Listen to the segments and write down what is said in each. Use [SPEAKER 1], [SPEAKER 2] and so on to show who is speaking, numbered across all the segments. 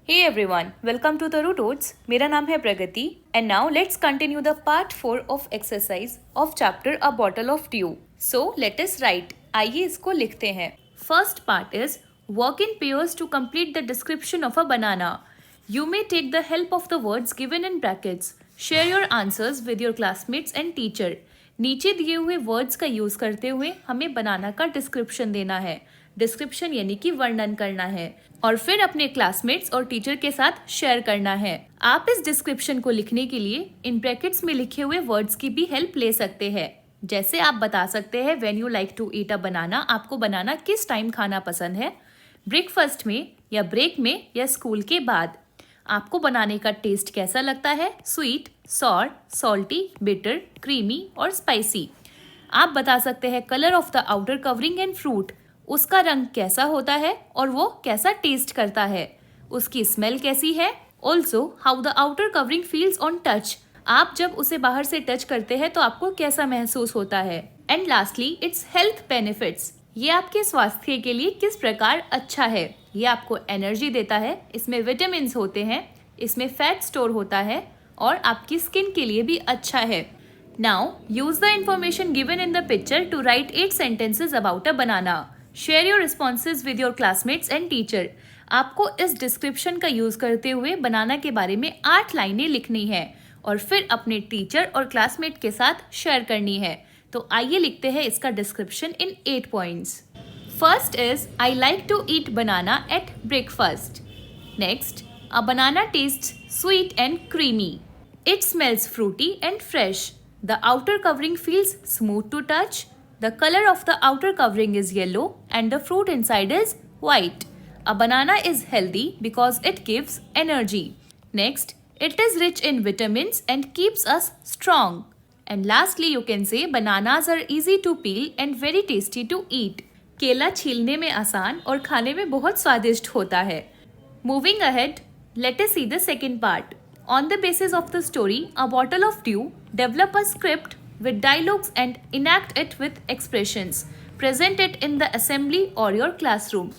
[SPEAKER 1] Hey everyone, welcome to the Root Oats. मेरा नाम है प्रगति and now let's continue the part 4 of exercise of chapter A Bottle of Dew. So let us write. आइए इसको लिखते हैं. First part is work in pairs to complete the description of a banana. You may take the help of the words given in brackets. Share your answers with your classmates and teacher. नीचे दिए हुए words का use करते हुए हमें बनाना का description देना है. डिस्क्रिप्शन यानी कि वर्णन करना है और फिर अपने क्लासमेट्स और टीचर के साथ शेयर करना है. आप इस डिस्क्रिप्शन को लिखने के लिए इन ब्रैकेट्स में लिखे हुए वर्ड्स की भी हेल्प ले सकते हैं. जैसे आप बता सकते हैं when you like to eat a banana. आपको बनाना किस टाइम खाना पसंद है, ब्रेकफास्ट में या ब्रेक में या स्कूल के बाद. आपको बनाने का टेस्ट कैसा लगता है, sweet, sour, salty, bitter, creamy और स्पाइसी. आप बता सकते हैं colour of the outer covering and fruit. उसका रंग कैसा होता है और वो कैसा टेस्ट करता है. उसकी स्मेल कैसी है. Also how the outer covering feels on touch. आप जब उसे बाहर से टच करते हैं तो आपको कैसा महसूस होता है. And lastly it's health benefits. ये आपके स्वास्थ्य के लिए किस प्रकार अच्छा है. ये आपको एनर्जी देता है, इसमें विटामिन होते हैं, इसमें फैट स्टोर होता है और आपकी स्किन के लिए भी अच्छा है. Now use the information given in the picture to write 8 sentences about a banana. Share your responses with your classmates and teacher. आपको इस डिस्क्रिप्शन का यूज करते हुए बनाना के बारे में 8 लाइनें लिखनी है और फिर अपने टीचर और क्लासमेट के साथ शेयर करनी है. तो आइए लिखते हैं इसका description in 8 points. First is I like to eat banana at breakfast. Next, a banana tastes sweet and creamy. It smells fruity and fresh. The outer covering feels smooth to touch. The color of the outer covering is yellow and the fruit inside is white. A banana is healthy because it gives energy. Next, it is rich in vitamins and keeps us strong. And lastly, you can say bananas are easy to peel and very tasty to eat. केला छीलने में आसान और खाने में बहुत स्वादिष्ट होता है. Moving ahead, let us see the second part. On the basis of the story, A Bottle of Dew, develop a script with dialogues and enact it with expressions. Present it in the assembly or your classroom.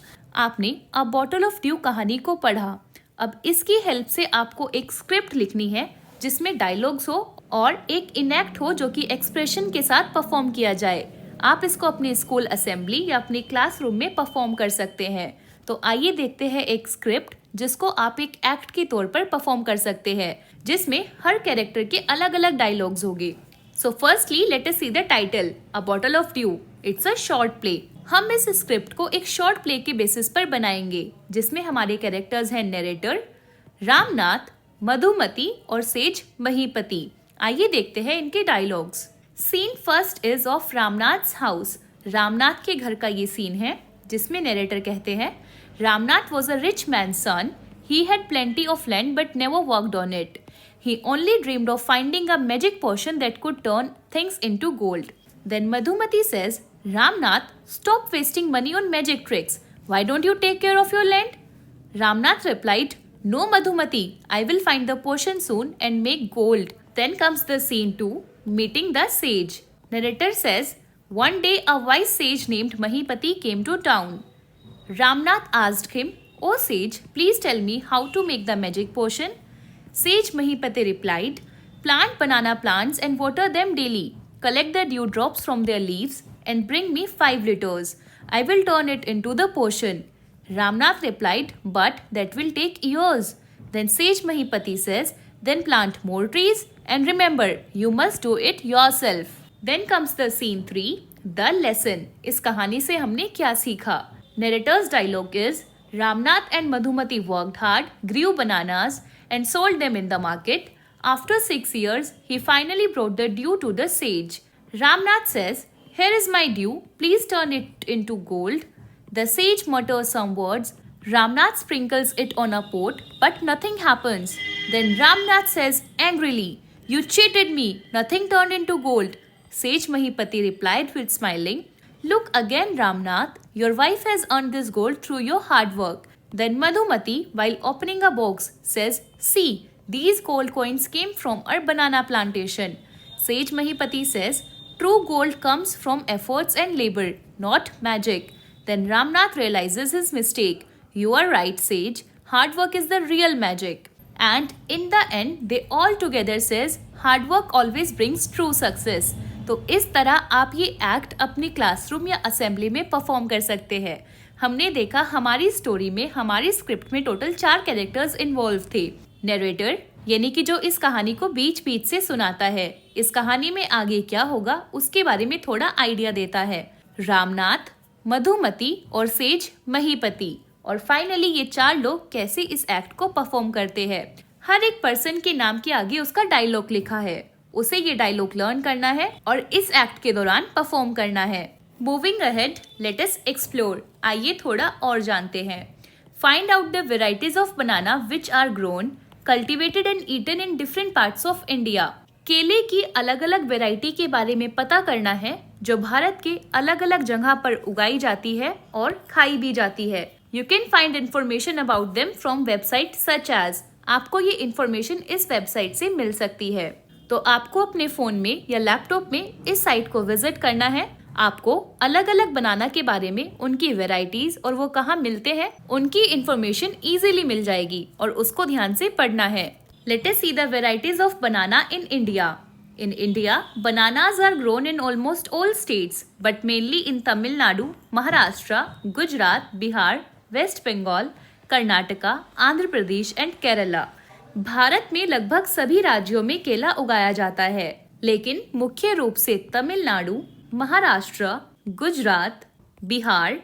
[SPEAKER 1] आपने A Bottle of Dew कहानी को पढ़ा. अब इसकी help से आपको एक script लिखनी है जिसमें डायलॉग्स हो और एक इनैक्ट हो जो कि एक्सप्रेशन के साथ परफॉर्म किया जाए. आप इसको अपने स्कूल असेंबली या अपने क्लासरूम में परफॉर्म कर सकते हैं. तो आइए देखते हैं एक स्क्रिप्ट जिसको आप एक एक्ट के तौर पर परफॉर्म कर सकते हैं जिसमें हर कैरेक्टर के अलग अलग डायलॉग्स होंगे. So firstly let us see the title, a bottle of due. It's a short play. हम इस स्क्रिप्ट को एक शॉर्ट प्ले के बेसिस पर बनाएंगे जिसमें हमारे कैरेक्टर्स हैं नरेटर, रामनाथ, मधुमती और सेज महीपति. आइए देखते हैं इनके dialogues. Scene first is of Ramnath's house. Ramnath के घर का ये सीन है जिसमें नरेटर कहते हैं Ramnath was a rich man's son. He had plenty of land but never worked on it. He only dreamed of finding a magic potion that could turn things into gold. Then Madhumati says, Ramnath, stop wasting money on magic tricks. Why don't you take care of your land? Ramnath replied, No, Madhumati, I will find the potion soon and make gold. Then comes the scene 2, meeting the sage. Narrator says, One day a wise sage named Mahipati came to town. Ramnath asked him, "O sage, please tell me how to make the magic potion." Sage Mahipati replied, "Plant banana plants and water them daily. Collect the dewdrops from their leaves and bring me 5 liters. I will turn it into the potion." Ramnath replied, "But that will take years." Then Sage Mahipati says, "Then plant more trees and remember, you must do it yourself." Then comes the scene 3, the lesson. इस कहानी से हमने क्या सीखा? Narrator's dialogue is, Ramnath and Madhumati worked hard, grew bananas and sold them in the market. After 6 years, he finally brought the dew to the sage. Ramnath says, "Here is my dew, please turn it into gold." The sage mutters some words. Ramnath sprinkles it on a pot, but nothing happens. Then Ramnath says angrily, "You cheated me, nothing turned into gold." Sage Mahipati replied with smiling, "Look again, Ramnath. Your wife has earned this gold through your hard work." Then Madhumati, while opening a box, says, "See, these gold coins came from our banana plantation." Sage Mahipati says, "True gold comes from efforts and labor, not magic." Then Ramnath realizes his mistake. "You are right, Sage. Hard work is the real magic. And in the end, they all together says, hard work always brings true success. तो इस तरह आप ये act अपनी classroom या assembly में perform कर सकते हैं। हमने देखा हमारी स्टोरी में, हमारी स्क्रिप्ट में टोटल 4 कैरेक्टर्स इन्वॉल्व थे। नरेटर यानी कि जो इस कहानी को बीच बीच से सुनाता है, इस कहानी में आगे क्या होगा उसके बारे में थोड़ा आइडिया देता है। रामनाथ, मधुमती और सेज महीपति। और फाइनली ये 4 लोग कैसे इस एक्ट को परफॉर्म करते हैं। हर एक पर्सन के नाम के आगे उसका डायलॉग लिखा है, उसे ये डायलॉग लर्न करना है और इस एक्ट के दौरान परफॉर्म करना है। Moving ahead, let us explore. आइए थोड़ा और जानते हैं। Find out the varieties of banana which are grown, cultivated and eaten in different parts of India. केले की अलग अलग वेराइटी के बारे में पता करना है जो भारत के अलग अलग जगह पर उगाई जाती है और खाई भी जाती है। You can find information about them from website such as। आपको ये इन्फॉर्मेशन इस वेबसाइट से मिल सकती है। तो आपको अपने फोन में या लैपटॉप में इस साइट को विजिट करना है। आपको अलग अलग बनाना के बारे में, उनकी वेराइटीज और वो कहाँ मिलते हैं, उनकी इन्फॉर्मेशन इजीली मिल जाएगी और उसको ध्यान से पढ़ना है। Let us see the varieties of banana in India. In India, bananas are grown in almost all states, but mainly in Tamil Nadu, Maharashtra, Gujarat, Bihar, West Bengal, Karnataka, Andhra Pradesh and Kerala. Bharat में लगभग सभी राज्यों में केला उगाया जाता है, लेकिन मुख्य रूप से तमिलनाडु, महाराष्ट्र, गुजरात, बिहार,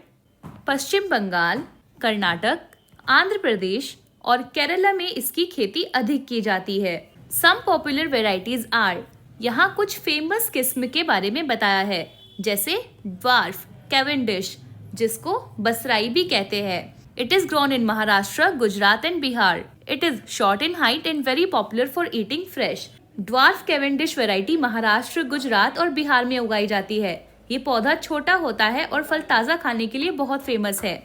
[SPEAKER 1] पश्चिम बंगाल, कर्नाटक, आंध्र प्रदेश और केरला में इसकी खेती अधिक की जाती है। Some popular varieties are. यहाँ कुछ फेमस किस्म के बारे में बताया है, जैसे ड्वार्फ, कैवेंडिश, जिसको बसराई भी कहते हैं। It is grown in Maharashtra, Gujarat and Bihar. It is short in height and very popular for eating fresh. Dwarf Cavendish variety Maharashtra, Gujarat और बिहार में उगाई जाती है। ये पौधा छोटा होता है और फल ताज़ा खाने के लिए बहुत फेमस है।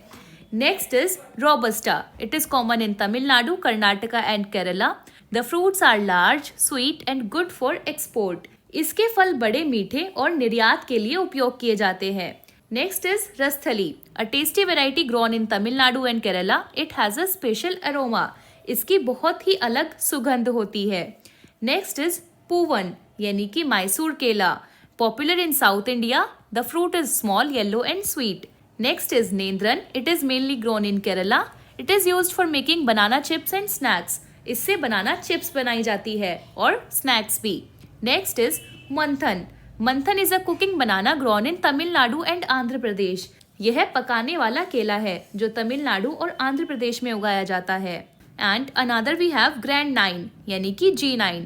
[SPEAKER 1] Next is robusta. It is common in Tamil Nadu, Karnataka and Kerala. The fruits are large, sweet and good for export. इसके फल बड़े, मीठे और निर्यात के लिए उपयोग किए जाते हैं। Next is Rasthali, a tasty variety grown in Tamil Nadu and Kerala. It has a special aroma. इसकी बहुत ही अलग सुगंध होती है। Next is Puvan, यानी कि मैसूर केला, popular in South India. The fruit is small, yellow and sweet. Next is Nendran. It is mainly grown in Kerala. It is used for making banana chips and snacks. इससे banana chips बनाई जाती है और snacks भी। Next is Manthan. Manthan is a cooking banana grown in Tamil Nadu and Andhra Pradesh. यह पकाने वाला केला है जो तमिलनाडु और आंध्र प्रदेश में उगाया जाता है। And another we have grand 9 यानी कि G9।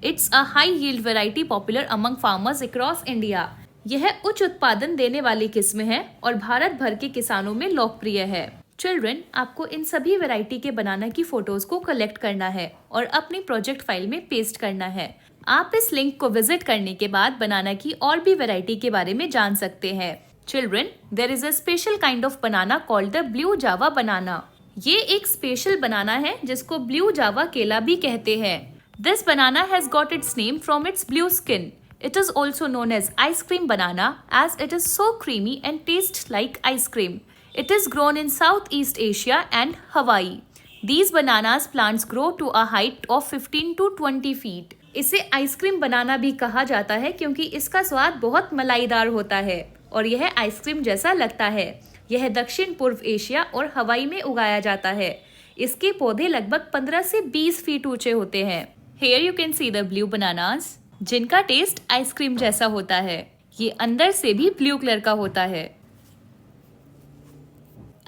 [SPEAKER 1] It's a high yield variety popular among farmers across India. यह उच्च उत्पादन देने वाली किस्म है और भारत भर के किसानों में लोकप्रिय है। चिल्ड्रन, आपको इन सभी वैरायटी के बनाना की फोटोज को कलेक्ट करना है और अपनी प्रोजेक्ट फाइल में पेस्ट करना है। आप इस लिंक को विजिट करने के बाद बनाना की और भी वैरायटी के बारे में जान सकते हैं। Children, there is a special kind of banana called the blue Java banana. ये एक स्पेशल बनाना है जिसको ब्लू जावा केला भी कहते हैं। This banana has got its name from its blue skin. It is also known as ice cream banana as it is so creamy and taste like ice cream. It is grown in south east Asia and Hawaii. These bananas plants grow to a height of 15 to 20 feet. इसे ice cream बनाना भी कहा जाता है क्योंकि इसका स्वाद बहुत मलाईदार होता है और यह आइसक्रीम जैसा लगता है। यह दक्षिण पूर्व एशिया और हवाई में उगाया जाता है। इसके पौधे लगभग 15 से 20 फीट ऊंचे होते हैं। Here you can see the blue bananas, जिनका टेस्ट आइसक्रीम जैसा होता है। ये अंदर से भी ब्लू कलर का होता है।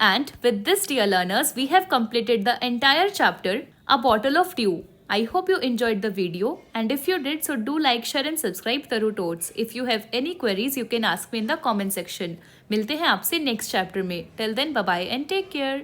[SPEAKER 1] And with this, dear learners, we have completed the entire chapter, A Bottle of Dew. I hope you enjoyed the video, and if you did, so do like, share and subscribe Taru Tots. If you have any queries, you can ask me in the comment section. मिलते हैं आपसे next chapter में. Till then, bye bye and take care.